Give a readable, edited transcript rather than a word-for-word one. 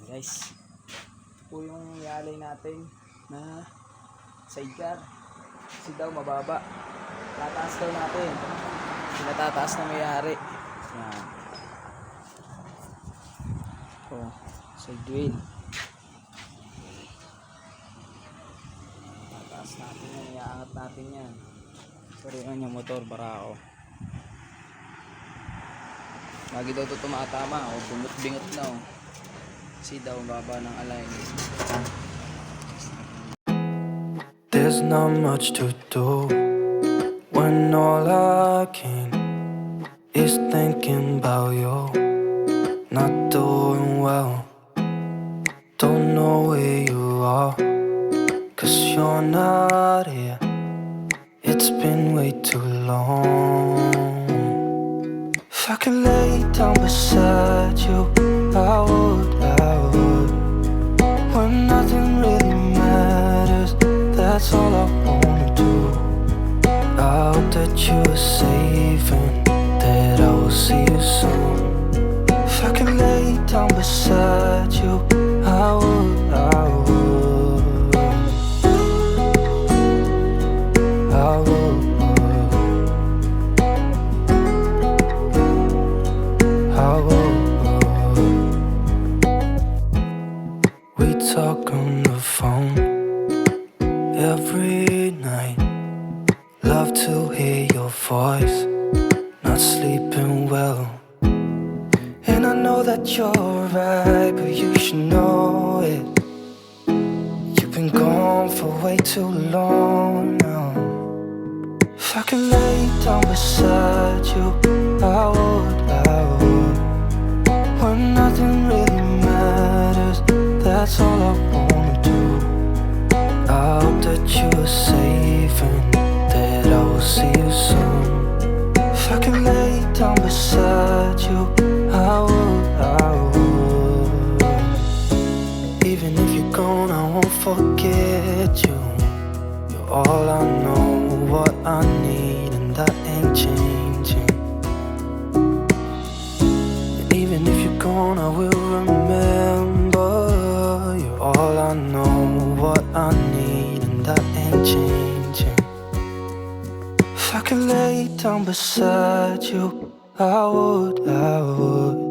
Guys, ito po yung ialay natin na sidecar. Kasi daw mababa. Tataas daw natin. Pinatataas na may-ari. Yan. Oh, side wheel. Tataas natin yan. Iaangat natin yan. Sorry yung motor, barako. Lagi daw ito tumatama. O, bungot-bingot na. O. Kasi daw baba ng alay. There's not much to do when all I can is thinking about you. Not doing well, don't know where you are, 'cause you're not here. It's been way too long. If I could lay down beside you, I would, when nothing really matters. That's all I wanna do. I hope that you are safe and that I will see you soon. If I could lay down beside you, I would, I would, I would, I would. We talk on the phone every night. Love to hear your voice. Not sleeping well, and I know that you're right, but you should know it. You've been gone for way too long now. If I could lay down beside you, I would, I would. When nothing really matters, that's all I wanna do. I hope that you are safe and that I will see you soon. If I could lay down beside you, I would, I would. Even if you're gone, I won't forget you. You're all I know, what I need, and that ain't changing. And even if you're gone, I will remember. You're all I know, what I need, and that ain't changing. If I could lay down beside you, I would, I would.